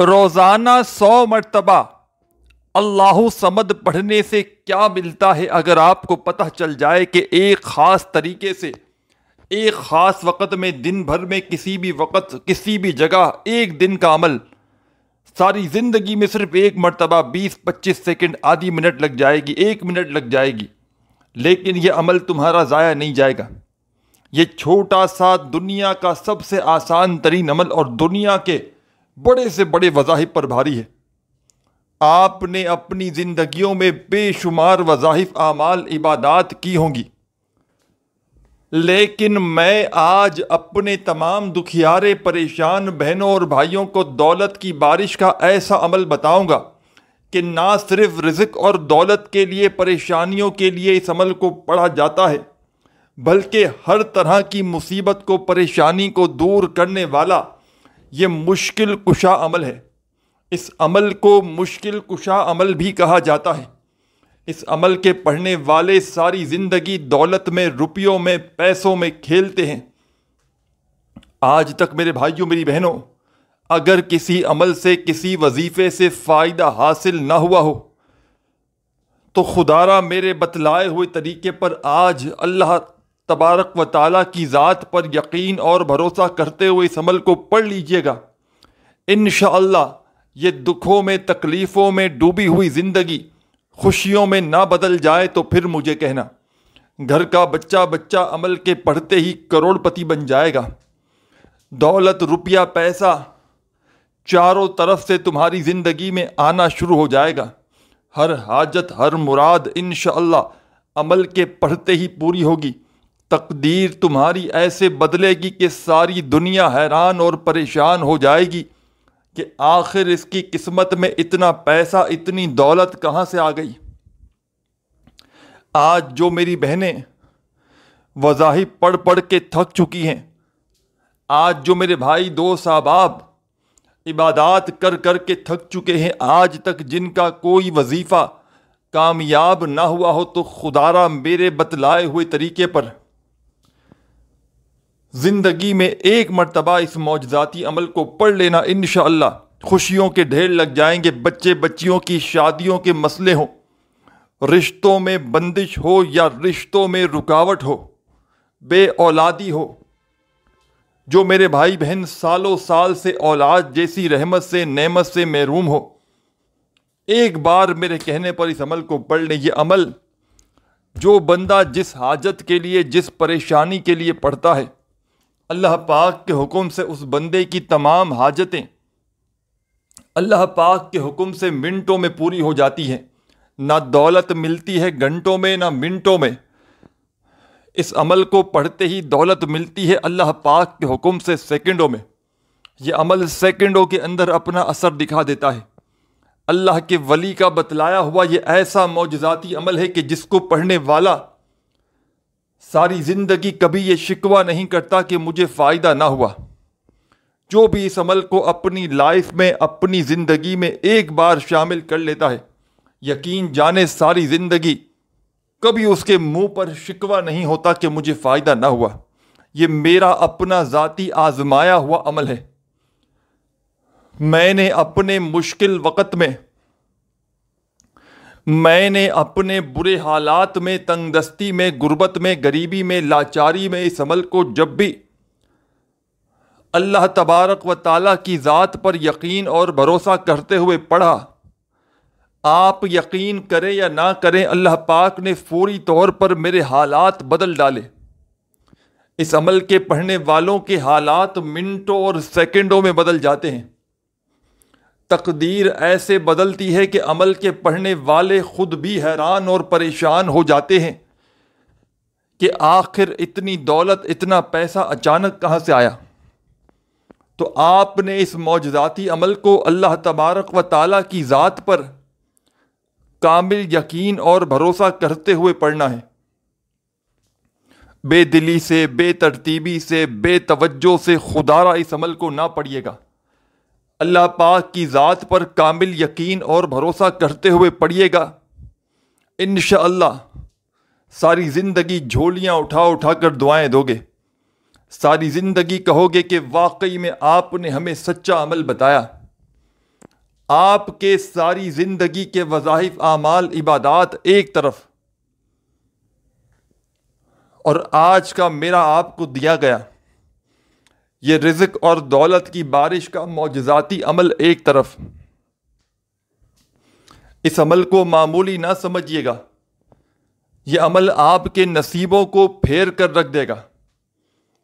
روزانہ 100 مرتبہ اللہ سمد پڑھنے سے کیا ملتا ہے؟ اگر آپ کو پتہ چل جائے کہ ایک خاص طریقے سے ایک خاص وقت میں دن بھر میں کسی بھی وقت کسی بھی جگہ ایک دن کا عمل ساری زندگی میں صرف ایک مرتبہ 20-25 سیکنڈ آدھی منٹ لگ جائے گی، 1 منٹ لگ جائے گی، لیکن یہ عمل تمہارا ضائع نہیں جائے گا۔ یہ چھوٹا سا دنیا کا سب سے آسان ترین عمل اور دنیا کے بڑے سے بڑے وظائف پر بھاری ہے۔ آپ نے اپنی زندگیوں میں بے شمار وظائف، اعمال، عبادات کی ہوں گی، لیکن میں آج اپنے تمام دکھیارے پریشان بہنوں اور بھائیوں کو دولت کی بارش کا ایسا عمل بتاؤں گا کہ نہ صرف رزق اور دولت کے لیے، پریشانیوں کے لیے اس عمل کو پڑھا جاتا ہے، بلکہ ہر طرح کی مصیبت کو، پریشانی کو دور کرنے والا یہ مشکل کشا عمل ہے۔ اس عمل کو مشکل کشا عمل بھی کہا جاتا ہے۔ اس عمل کے پڑھنے والے ساری زندگی دولت میں، روپیوں میں، پیسوں میں کھیلتے ہیں۔ آج تک میرے بھائیوں، میری بہنوں، اگر کسی عمل سے، کسی وظیفے سے فائدہ حاصل نہ ہوا ہو تو خدارا میرے بتلائے ہوئے طریقے پر آج اللہ تبارک و تعالیٰ کی ذات پر یقین اور بھروسہ کرتے ہوئے اس عمل کو پڑھ لیجئے گا۔ انشاءاللہ یہ دکھوں میں، تکلیفوں میں ڈوبی ہوئی زندگی خوشیوں میں نہ بدل جائے تو پھر مجھے کہنا۔ گھر کا بچہ عمل کے پڑھتے ہی کروڑ پتی بن جائے گا۔ دولت، روپیہ، پیسہ چاروں طرف سے تمہاری زندگی میں آنا شروع ہو جائے گا۔ ہر حاجت، ہر مراد انشاءاللہ عمل کے پڑھتے ہی پوری ہوگی۔ تقدیر تمہاری ایسے بدلے گی کہ ساری دنیا حیران اور پریشان ہو جائے گی کہ آخر اس کی قسمت میں اتنا پیسہ، اتنی دولت کہاں سے آ گئی۔ آج جو میری بہنیں وظائف پڑھ پڑھ کے تھک چکی ہیں، آج جو میرے بھائی، دوست، احباب عبادات کر کر کے تھک چکے ہیں، آج تک جن کا کوئی وظیفہ کامیاب نہ ہوا ہو، تو خدارا میرے بتلائے ہوئے طریقے پر زندگی میں ایک مرتبہ اس معجزاتی عمل کو پڑھ لینا، انشاءاللہ خوشیوں کے ڈھیر لگ جائیں گے۔ بچے بچیوں کی شادیوں کے مسئلے ہوں، رشتوں میں بندش ہو یا رشتوں میں رکاوٹ ہو، بے اولادی ہو، جو میرے بھائی بہن سالوں سال سے اولاد جیسی رحمت سے، نعمت سے محروم ہو، ایک بار میرے کہنے پر اس عمل کو پڑھ لیں۔ یہ عمل جو بندہ جس حاجت کے لیے، جس پریشانی کے لیے پڑھتا ہے، اللہ پاک کے حکم سے اس بندے کی تمام حاجتیں اللہ پاک کے حکم سے منٹوں میں پوری ہو جاتی ہیں۔ نہ دولت ملتی ہے گھنٹوں میں، نہ منٹوں میں۔ اس عمل کو پڑھتے ہی دولت ملتی ہے اللہ پاک کے حکم سے سیکنڈوں میں۔ یہ عمل سیکنڈوں کے اندر اپنا اثر دکھا دیتا ہے۔ اللہ کے ولی کا بتلایا ہوا یہ ایسا معجزاتی عمل ہے کہ جس کو پڑھنے والا ساری زندگی کبھی یہ شکوہ نہیں کرتا کہ مجھے فائدہ نہ ہوا۔ جو بھی اس عمل کو اپنی لائف میں، اپنی زندگی میں ایک بار شامل کر لیتا ہے، یقین جانے ساری زندگی کبھی اس کے منہ پر شکوہ نہیں ہوتا کہ مجھے فائدہ نہ ہوا۔ یہ میرا اپنا ذاتی آزمایا ہوا عمل ہے۔ میں نے اپنے مشکل وقت میں، میں نے اپنے برے حالات میں، تنگ دستی میں، غربت میں، غریبی میں، لاچاری میں اس عمل کو جب بھی اللہ تبارک و تعالیٰ کی ذات پر یقین اور بھروسہ کرتے ہوئے پڑھا، آپ یقین کریں یا نہ کریں، اللہ پاک نے فوری طور پر میرے حالات بدل ڈالے۔ اس عمل کے پڑھنے والوں کے حالات منٹوں اور سیکنڈوں میں بدل جاتے ہیں۔ تقدیر ایسے بدلتی ہے کہ عمل کے پڑھنے والے خود بھی حیران اور پریشان ہو جاتے ہیں کہ آخر اتنی دولت، اتنا پیسہ اچانک کہاں سے آیا۔ تو آپ نے اس معجزاتی عمل کو اللہ تبارک و تعالیٰ کی ذات پر کامل یقین اور بھروسہ کرتے ہوئے پڑھنا ہے۔ بے دلی سے، بے ترتیبی سے، بے توجہ سے خدارا اس عمل کو نہ پڑھیے گا۔ اللہ پاک کی ذات پر کامل یقین اور بھروسہ کرتے ہوئے پڑھیے گا۔ انشاءاللہ ساری زندگی جھولیاں اٹھا اٹھا کر دعائیں دو گے۔ ساری زندگی کہو گے کہ واقعی میں آپ نے ہمیں سچا عمل بتایا۔ آپ کے ساری زندگی کے وظائف، اعمال، عبادات ایک طرف، اور آج کا میرا آپ کو دیا گیا یہ رزق اور دولت کی بارش کا معجزاتی عمل ایک طرف. اس عمل کو معمولی نہ سمجھیے گا، یہ عمل آپ کے نصیبوں کو پھیر کر رکھ دے گا.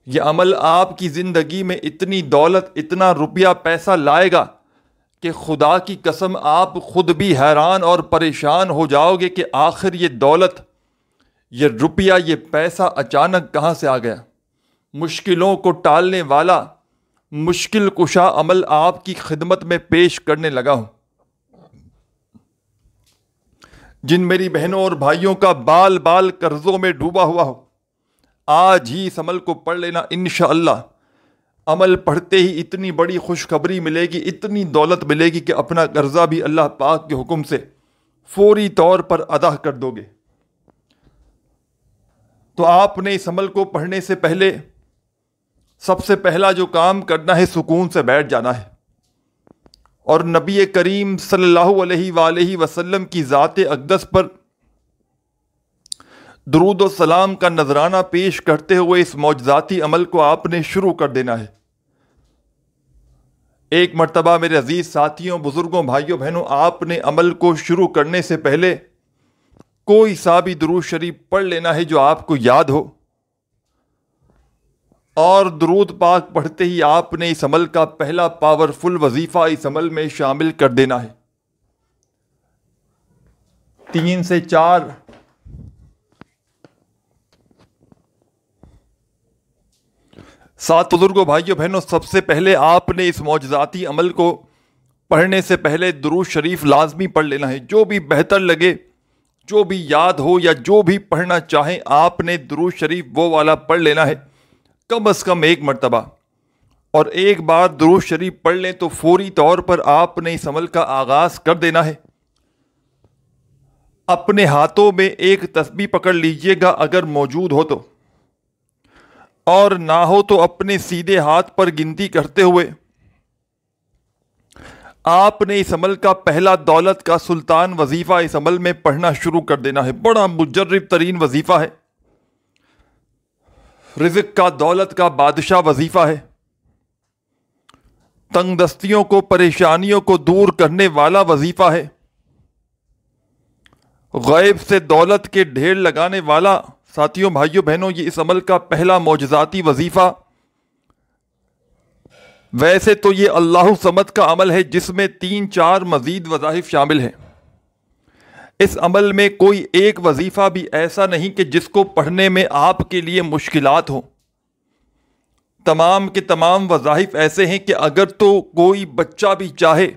یہ عمل آپ کی زندگی میں اتنی دولت، اتنا روپیہ پیسہ لائے گا کہ خدا کی قسم آپ خود بھی حیران اور پریشان ہو جاؤ گے کہ آخر یہ دولت، یہ روپیہ، یہ پیسہ اچانک کہاں سے آ گیا. مشکلوں کو ٹالنے والا مشکل کشا عمل آپ کی خدمت میں پیش کرنے لگا ہوں. جن میری بہنوں اور بھائیوں کا بال بال قرضوں میں ڈوبا ہوا ہو، آج ہی اس عمل کو پڑھ لینا. انشاءاللہ عمل پڑھتے ہی اتنی بڑی خوشخبری ملے گی، اتنی دولت ملے گی کہ اپنا قرضہ بھی اللہ پاک کے حکم سے فوری طور پر ادا کر دو گے. تو آپ نے اس عمل کو پڑھنے سے پہلے سب سے پہلا جو کام کرنا ہے، سکون سے بیٹھ جانا ہے اور نبی کریم صلی اللہ علیہ وآلہ وسلم کی ذات اقدس پر درود و سلام کا نذرانہ پیش کرتے ہوئے اس معجزاتی عمل کو آپ نے شروع کر دینا ہے. ایک مرتبہ میرے عزیز ساتھیوں، بزرگوں، بھائیوں، بہنوں، آپ نے عمل کو شروع کرنے سے پہلے کوئی سا بھی درود شریف پڑھ لینا ہے جو آپ کو یاد ہو، اور درود پاک پڑھتے ہی آپ نے اس عمل کا پہلا پاورفل وظیفہ اس عمل میں شامل کر دینا ہے. 3 سے 4 بزرگوں، بھائیوں، بہنوں، سب سے پہلے آپ نے اس معجزاتی عمل کو پڑھنے سے پہلے درود شریف لازمی پڑھ لینا ہے. جو بھی بہتر لگے، جو بھی یاد ہو یا جو بھی پڑھنا چاہیں، آپ نے درود شریف وہ والا پڑھ لینا ہے کم از کم 1 مرتبہ. اور ایک بار درود شریف پڑھ لیں تو فوری طور پر آپ نے اس عمل کا آغاز کر دینا ہے. اپنے ہاتھوں میں ایک تسبیح پکڑ لیجئے گا اگر موجود ہو تو، اور نہ ہو تو اپنے سیدھے ہاتھ پر گنتی کرتے ہوئے آپ نے اس عمل کا پہلا دولت کا سلطان وظیفہ اس عمل میں پڑھنا شروع کر دینا ہے. بڑا مجرب ترین وظیفہ ہے، رزق کا، دولت کا بادشاہ وظیفہ ہے، تنگ دستیوں کو، پریشانیوں کو دور کرنے والا وظیفہ ہے، غیب سے دولت کے ڈھیر لگانے والا. ساتھیوں، بھائیوں، بہنوں، یہ اس عمل کا پہلا معجزاتی وظیفہ. ویسے تو یہ اللہ صمد کا عمل ہے جس میں 3-4 مزید وظائف شامل ہیں. اس عمل میں کوئی ایک وظیفہ بھی ایسا نہیں کہ جس کو پڑھنے میں آپ کے لیے مشکلات ہوں. تمام کے تمام وظائف ایسے ہیں کہ اگر تو کوئی بچہ بھی چاہے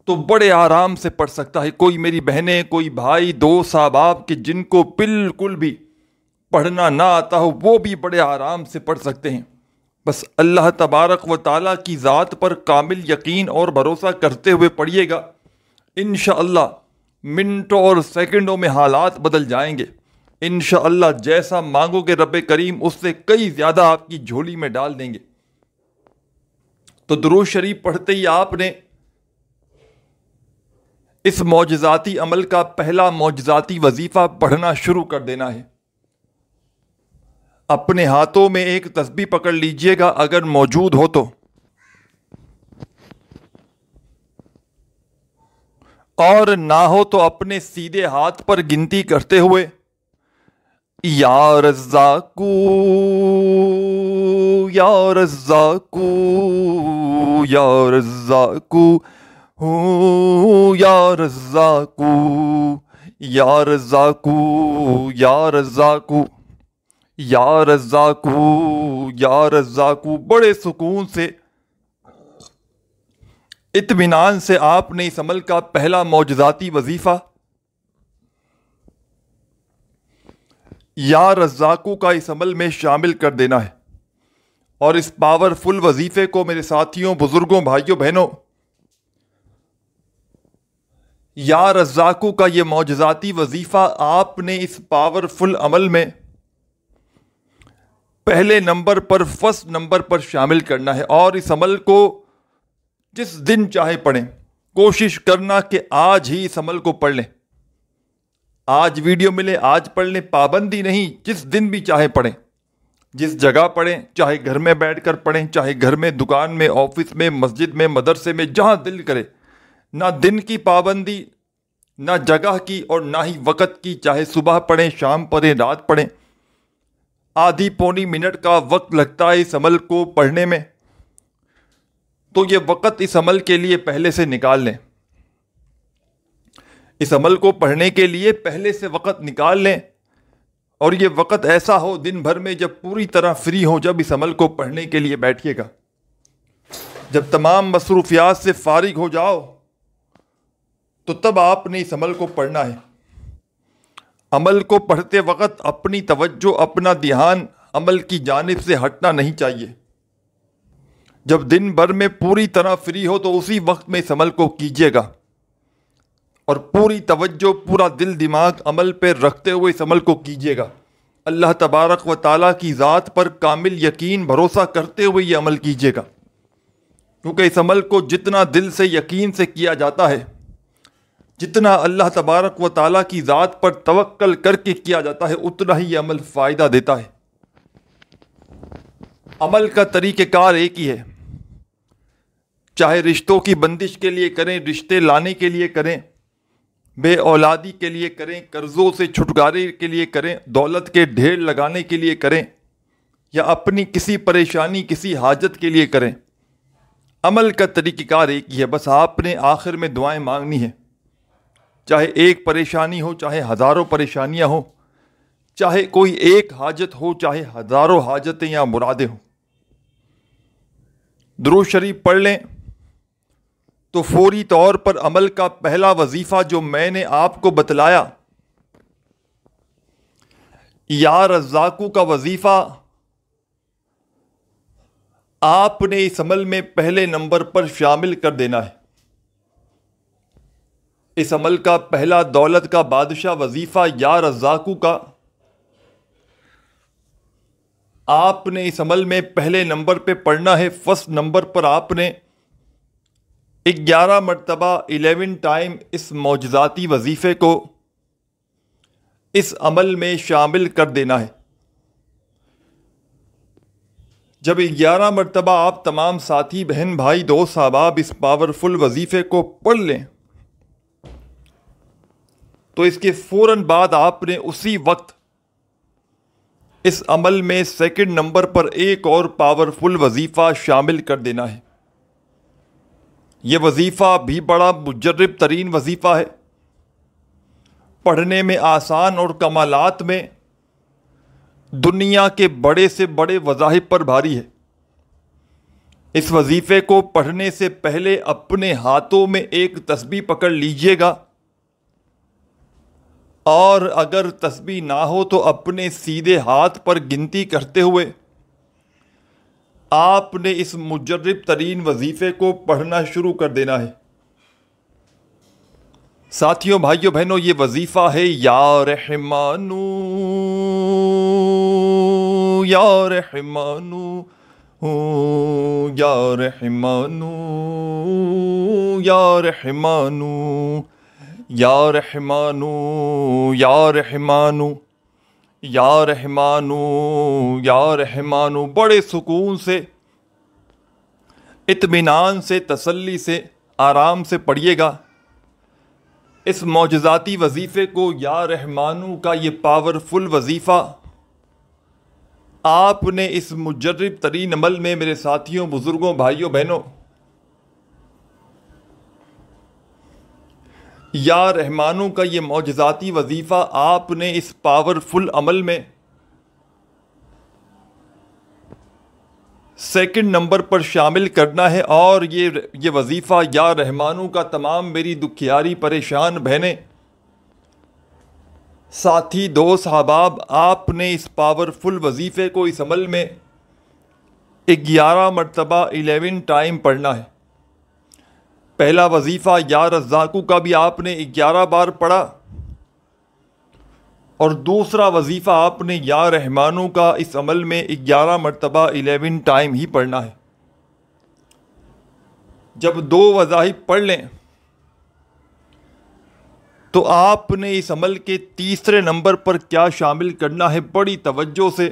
تو بڑے آرام سے پڑھ سکتا ہے. کوئی میری بہنیں، کوئی بھائی، دوست، احباب کہ جن کو بالکل بھی پڑھنا نہ آتا ہو، وہ بھی بڑے آرام سے پڑھ سکتے ہیں. بس اللہ تبارک و تعالیٰ کی ذات پر کامل یقین اور بھروسہ کرتے ہوئے پڑھیے گا. انشاءاللہ منٹوں اور سیکنڈوں میں حالات بدل جائیں گے. انشاءاللہ جیسا مانگو گے رب کریم اس سے کئی زیادہ آپ کی جھولی میں ڈال دیں گے. تو درود شریف پڑھتے ہی آپ نے اس معجزاتی عمل کا پہلا معجزاتی وظیفہ پڑھنا شروع کر دینا ہے. اپنے ہاتھوں میں ایک تسبیح پکڑ لیجئے گا اگر موجود ہو تو، اور نہ ہو تو اپنے سیدھے ہاتھ پر گنتی کرتے ہوئے یا رزاقو یا رزاقو یا رزاقو یا رزاقو یا رزاقو یا رزاقو یا رزاقو یا رزاقو. بڑے سکون سے، اطمینان سے آپ نے اس عمل کا پہلا معجزاتی وظیفہ یا رزاقو کا اس عمل میں شامل کر دینا ہے. اور اس پاورفل وظیفے کو میرے ساتھیوں، بزرگوں، بھائیوں، بہنوں، یا رزاقو کا یہ معجزاتی وظیفہ آپ نے اس پاورفل عمل میں پہلے نمبر پر، فرسٹ نمبر پر شامل کرنا ہے. اور اس عمل کو جس دن چاہے پڑھیں. کوشش کرنا کہ آج ہی اس عمل کو پڑھ لیں. آج ویڈیو ملے آج پڑھ لیں، پابندی نہیں، جس دن بھی چاہے پڑھیں، جس جگہ پڑھیں، چاہے گھر میں بیٹھ کر پڑھیں، چاہے گھر میں، دکان میں، آفس میں، مسجد میں، مدرسے میں، جہاں دل کرے. نہ دن کی پابندی، نہ جگہ کی، اور نہ ہی وقت کی. چاہے صبح پڑھیں، شام پڑھیں، رات پڑھیں. آدھی پونی منٹ کا وقت لگتا ہے اس عمل کو پڑھنے میں، تو یہ وقت اس عمل کے لیے پہلے سے نکال لیں. اس عمل کو پڑھنے کے لیے پہلے سے وقت نکال لیں، اور یہ وقت ایسا ہو دن بھر میں جب پوری طرح فری ہو، جب اس عمل کو پڑھنے کے لیے بیٹھیے گا. جب تمام مصروفیات سے فارغ ہو جاؤ تو تب آپ نے اس عمل کو پڑھنا ہے. عمل کو پڑھتے وقت اپنی توجہ، اپنا دھیان عمل کی جانب سے ہٹنا نہیں چاہیے. جب دن بھر میں پوری طرح فری ہو تو اسی وقت میں اس عمل کو کیجیے گا، اور پوری توجہ، پورا دل دماغ عمل پہ رکھتے ہوئے اس عمل کو کیجیے گا. اللہ تبارک و تعالیٰ کی ذات پر کامل یقین، بھروسہ کرتے ہوئے یہ عمل کیجیے گا، کیونکہ اس عمل کو جتنا دل سے، یقین سے کیا جاتا ہے، جتنا اللہ تبارک و تعالیٰ کی ذات پر توکل کر کے کیا جاتا ہے، اتنا ہی یہ عمل فائدہ دیتا ہے. عمل کا طریقہ کار ایک ہی ہے. چاہے رشتوں کی بندش کے لیے کریں، رشتے لانے کے لیے کریں، بے اولادی کے لیے کریں، قرضوں سے چھٹکارے کے لیے کریں، دولت کے ڈھیر لگانے کے لیے کریں، یا اپنی کسی پریشانی، کسی حاجت کے لیے کریں. عمل کا طریقہ کار ایک ہی ہے، بس آپ نے آخر میں دعائیں مانگنی ہیں. چاہے ایک پریشانی ہو، چاہے ہزاروں پریشانیاں ہوں، چاہے کوئی ایک حاجت ہو، چاہے ہزاروں حاجتیں یا مرادیں ہوں. درود شریف پڑھ لیں تو فوری طور پر عمل کا پہلا وظیفہ جو میں نے آپ کو بتلایا، یا رزاقو کا وظیفہ، آپ نے اس عمل میں پہلے نمبر پر شامل کر دینا ہے. اس عمل کا پہلا دولت کا بادشاہ وظیفہ یا رزاقو کا آپ نے اس عمل میں پہلے نمبر پہ پڑھنا ہے. فرسٹ نمبر پر آپ نے 11 مرتبہ 11 ٹائم اس معجزاتی وظیفے کو اس عمل میں شامل کر دینا ہے. جب 11 مرتبہ آپ تمام ساتھی، بہن، بھائی، دوست، احباب اس پاورفل وظیفے کو پڑھ لیں تو اس کے فوراً بعد آپ نے اسی وقت اس عمل میں سیکنڈ نمبر پر ایک اور پاورفل وظیفہ شامل کر دینا ہے. یہ وظیفہ بھی بڑا مجرب ترین وظیفہ ہے، پڑھنے میں آسان اور کمالات میں دنیا کے بڑے سے بڑے وظائف پر بھاری ہے. اس وظیفے کو پڑھنے سے پہلے اپنے ہاتھوں میں ایک تسبیح پکڑ لیجئے گا، اور اگر تسبیح نہ ہو تو اپنے سیدھے ہاتھ پر گنتی کرتے ہوئے آپ نے اس مجرب ترین وظیفے کو پڑھنا شروع کر دینا ہے. ساتھیوں، بھائیوں، بہنوں، یہ وظیفہ ہے یا رحمانو یا رحمانو یا رحمانو یا رحمانو یا رحمانو یا رحمانو یا رحمانو یا رحمانو. بڑے سکون سے، اطمینان سے، تسلی سے، آرام سے پڑھیے گا. اس معجزاتی وظیفے کو، یا رحمانو کا یہ پاورفل وظیفہ آپ نے اس مجرب ترین عمل میں میرے ساتھیوں، بزرگوں، بھائیوں، بہنوں، یا رحمانو کا یہ معجزاتی وظیفہ آپ نے اس پاورفل عمل میں سیکنڈ نمبر پر شامل کرنا ہے. اور یہ وظیفہ یا رحمانو کا تمام میری دکھیاری پریشان بہنیں، ساتھی، دوست، احباب، آپ نے اس پاورفل وظیفے کو اس عمل میں 11 مرتبہ 11 ٹائم پڑھنا ہے. پہلا وظیفہ یا رزاقو کا بھی آپ نے 11 بار پڑھا، اور دوسرا وظیفہ آپ نے یا رحمانو کا اس عمل میں 11 مرتبہ 11 ٹائم ہی پڑھنا ہے. جب 2 وظائف پڑھ لیں تو آپ نے اس عمل کے تیسرے نمبر پر کیا شامل کرنا ہے، بڑی توجہ سے،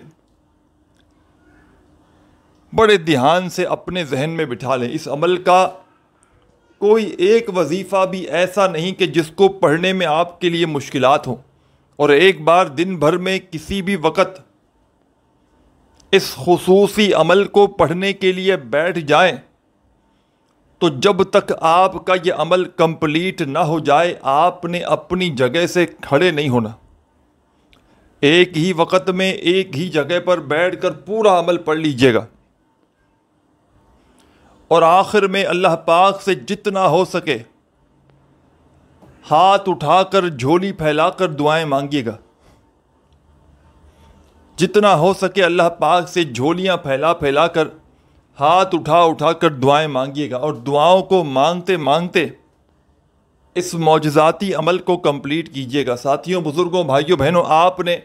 بڑے دھیان سے اپنے ذہن میں بٹھا لیں۔ اس عمل کا کوئی ایک وظیفہ بھی ایسا نہیں کہ جس کو پڑھنے میں آپ کے لیے مشکلات ہوں، اور ایک بار دن بھر میں کسی بھی وقت اس خصوصی عمل کو پڑھنے کے لیے بیٹھ جائیں تو جب تک آپ کا یہ عمل کمپلیٹ نہ ہو جائے آپ نے اپنی جگہ سے کھڑے نہیں ہونا۔ ایک ہی وقت میں ایک ہی جگہ پر بیٹھ کر پورا عمل پڑھ لیجئے گا، اور آخر میں اللہ پاک سے جتنا ہو سکے ہاتھ اٹھا کر جھولی پھیلا کر دعائیں مانگیے گا۔ جتنا ہو سکے اللہ پاک سے جھولیاں پھیلا پھیلا کر، ہاتھ اٹھا اٹھا کر دعائیں مانگیے گا، اور دعاؤں کو مانگتے مانگتے اس معجزاتی عمل کو کمپلیٹ کیجیے گا۔ ساتھیوں، بزرگوں، بھائیوں، بہنوں، آپ نے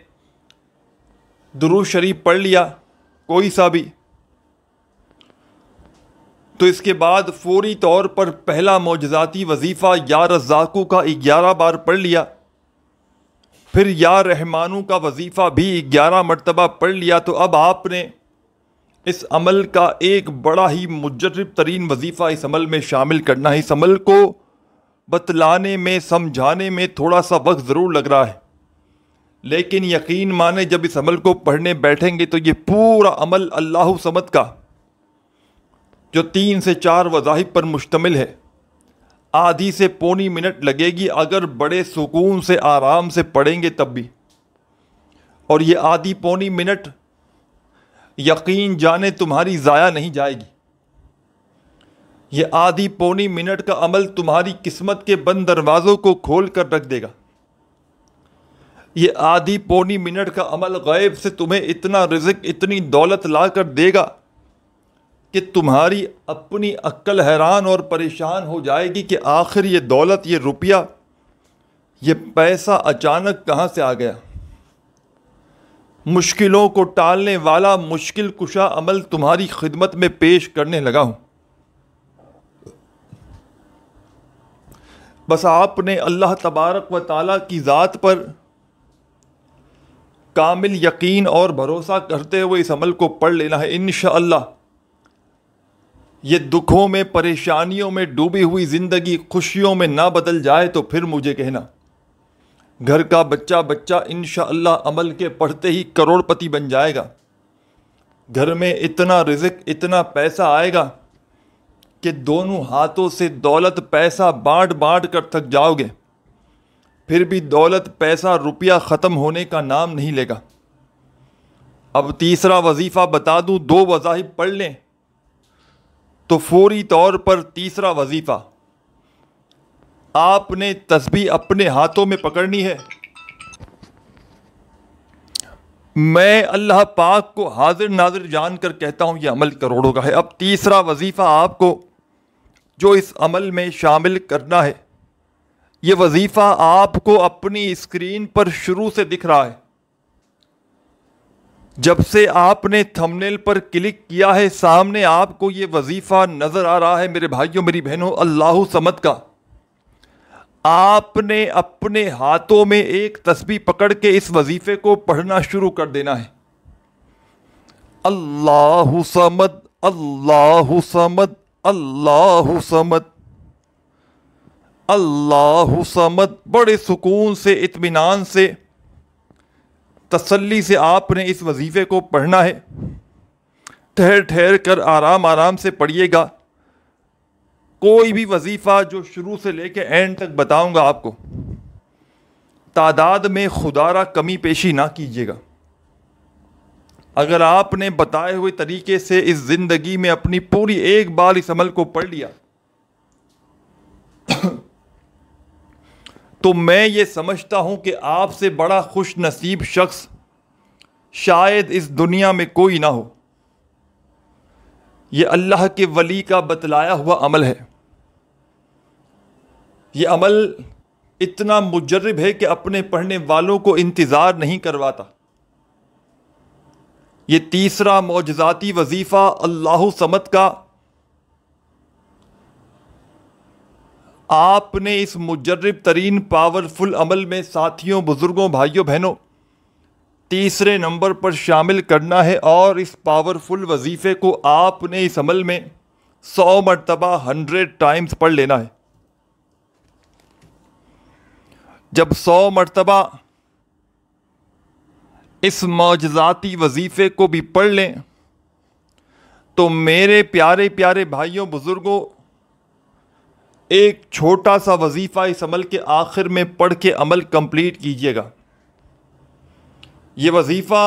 درود شریف پڑھ لیا کوئی سا بھی، تو اس کے بعد فوری طور پر پہلا معجزاتی وظیفہ یا رزاقو کا 11 بار پڑھ لیا، پھر یا رحمانو کا وظیفہ بھی 11 مرتبہ پڑھ لیا۔ تو اب آپ نے اس عمل کا ایک بڑا ہی مجرب ترین وظیفہ اس عمل میں شامل کرنا ہے۔ اس عمل کو بتلانے میں، سمجھانے میں تھوڑا سا وقت ضرور لگ رہا ہے، لیکن یقین مانیں جب اس عمل کو پڑھنے بیٹھیں گے تو یہ پورا عمل اللہ صمد کا جو 3 سے 4 وظائف پر مشتمل ہے، آدھی سے پونی منٹ لگے گی اگر بڑے سکون سے آرام سے پڑھیں گے تب بھی، اور یہ آدھی پونی منٹ یقین جانے تمہاری ضائع نہیں جائے گی۔ یہ آدھی پونی منٹ کا عمل تمہاری قسمت کے بند دروازوں کو کھول کر رکھ دے گا۔ یہ آدھی پونی منٹ کا عمل غیب سے تمہیں اتنا رزق، اتنی دولت لا کر دے گا کہ تمہاری اپنی عقل حیران اور پریشان ہو جائے گی کہ آخر یہ دولت، یہ روپیہ، یہ پیسہ اچانک کہاں سے آ گیا۔ مشکلوں کو ٹالنے والا مشکل کشا عمل تمہاری خدمت میں پیش کرنے لگا ہوں۔ بس آپ نے اللہ تبارک و تعالیٰ کی ذات پر کامل یقین اور بھروسہ کرتے ہوئے اس عمل کو پڑھ لینا ہے۔ انشاءاللہ یہ دکھوں میں، پریشانیوں میں ڈوبی ہوئی زندگی خوشیوں میں نہ بدل جائے تو پھر مجھے کہنا۔ گھر کا بچہ انشاءاللہ عمل کے پڑھتے ہی کروڑ پتی بن جائے گا۔ گھر میں اتنا رزق، اتنا پیسہ آئے گا کہ دونوں ہاتھوں سے دولت پیسہ بانٹ بانٹ کر تھک جاؤ گے، پھر بھی دولت پیسہ روپیہ ختم ہونے کا نام نہیں لے گا۔ اب تیسرا وظیفہ بتا دوں، 2 وظائف پڑھ لیں تو فوری طور پر تیسرا وظیفہ آپ نے تسبیح اپنے ہاتھوں میں پکڑنی ہے۔ میں اللہ پاک کو حاضر ناظر جان کر کہتا ہوں یہ عمل کروڑوں کا ہے۔ اب تیسرا وظیفہ آپ کو جو اس عمل میں شامل کرنا ہے، یہ وظیفہ آپ کو اپنی اسکرین پر شروع سے دکھ رہا ہے۔ جب سے آپ نے تھمبنیل پر کلک کیا ہے سامنے آپ کو یہ وظیفہ نظر آ رہا ہے میرے بھائیوں، میری بہنوں، اللہ صمد کا۔ آپ نے اپنے ہاتھوں میں ایک تسبیح پکڑ کے اس وظیفے کو پڑھنا شروع کر دینا ہے۔ اللہ صمد، اللہ صمد، اللہ صمد، اللہ صمد۔ بڑے سکون سے، اطمینان سے، تسلی سے آپ نے اس وظیفے کو پڑھنا ہے۔ ٹھہر ٹھہر کر آرام آرام سے پڑھیے گا۔ کوئی بھی وظیفہ جو شروع سے لے کے اینڈ تک بتاؤں گا آپ کو، تعداد میں خدا را کمی پیشی نہ کیجیے گا۔ اگر آپ نے بتائے ہوئے طریقے سے اس زندگی میں اپنی پوری ایک بار اس عمل کو پڑھ لیا تو میں یہ سمجھتا ہوں کہ آپ سے بڑا خوش نصیب شخص شاید اس دنیا میں کوئی نہ ہو۔ یہ اللہ کے ولی کا بتلایا ہوا عمل ہے۔ یہ عمل اتنا مجرب ہے کہ اپنے پڑھنے والوں کو انتظار نہیں کرواتا۔ یہ تیسرا معجزاتی وظیفہ اللہ صمد کا آپ نے اس مجرب ترین پاورفل عمل میں ساتھیوں، بزرگوں، بھائیوں، بہنوں تیسرے نمبر پر شامل کرنا ہے، اور اس پاورفل وظیفے کو آپ نے اس عمل میں 100 مرتبہ 100 ٹائمز پڑھ لینا ہے۔ جب 100 مرتبہ اس معجزاتی وظیفے کو بھی پڑھ لیں تو میرے پیارے پیارے بھائیوں، بزرگوں، ایک چھوٹا سا وظیفہ اس عمل کے آخر میں پڑھ کے عمل کمپلیٹ کیجیے گا۔ یہ وظیفہ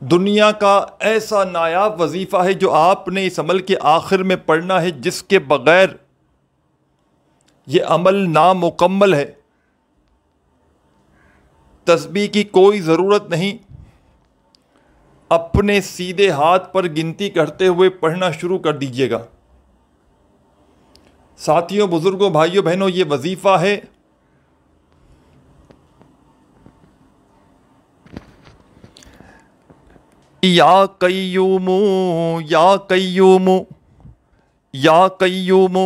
دنیا کا ایسا نایاب وظیفہ ہے جو آپ نے اس عمل کے آخر میں پڑھنا ہے، جس کے بغیر یہ عمل نامکمل ہے۔ تسبیح کی کوئی ضرورت نہیں، اپنے سیدھے ہاتھ پر گنتی کرتے ہوئے پڑھنا شروع کر دیجیے گا۔ ساتھیوں، بزرگوں، بھائیوں، بہنوں، یہ وظیفہ ہے یا قیوم یا قیوم یا قیوم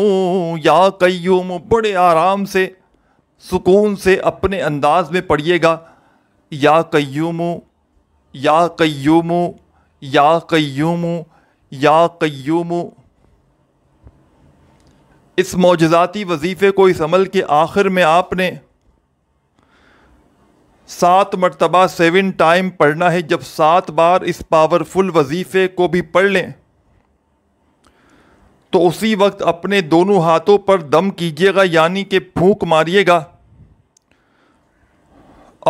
یا قیوم، بڑے آرام سے، سکون سے اپنے انداز میں پڑھیے گا۔ یا قیوم یا قیوم یا قیوم یا قیوم۔ اس معجزاتی وظیفے کو اس عمل کے آخر میں آپ نے 7 مرتبہ 7 ٹائم پڑھنا ہے۔ جب 7 بار اس پاورفل وظیفے کو بھی پڑھ لیں تو اسی وقت اپنے دونوں ہاتھوں پر دم کیجیے گا، یعنی کہ پھونک ماریے گا،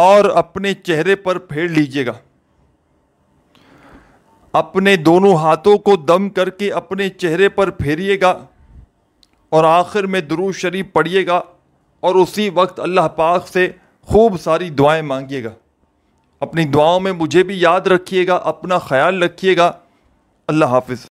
اور اپنے چہرے پر پھیر لیجیے گا۔ اپنے دونوں ہاتھوں کو دم کر کے اپنے چہرے پر پھیریے گا، اور آخر میں درود شریف پڑھیے گا، اور اسی وقت اللہ پاک سے خوب ساری دعائیں مانگیے گا۔ اپنی دعاؤں میں مجھے بھی یاد رکھیے گا، اپنا خیال رکھیے گا۔ اللہ حافظ۔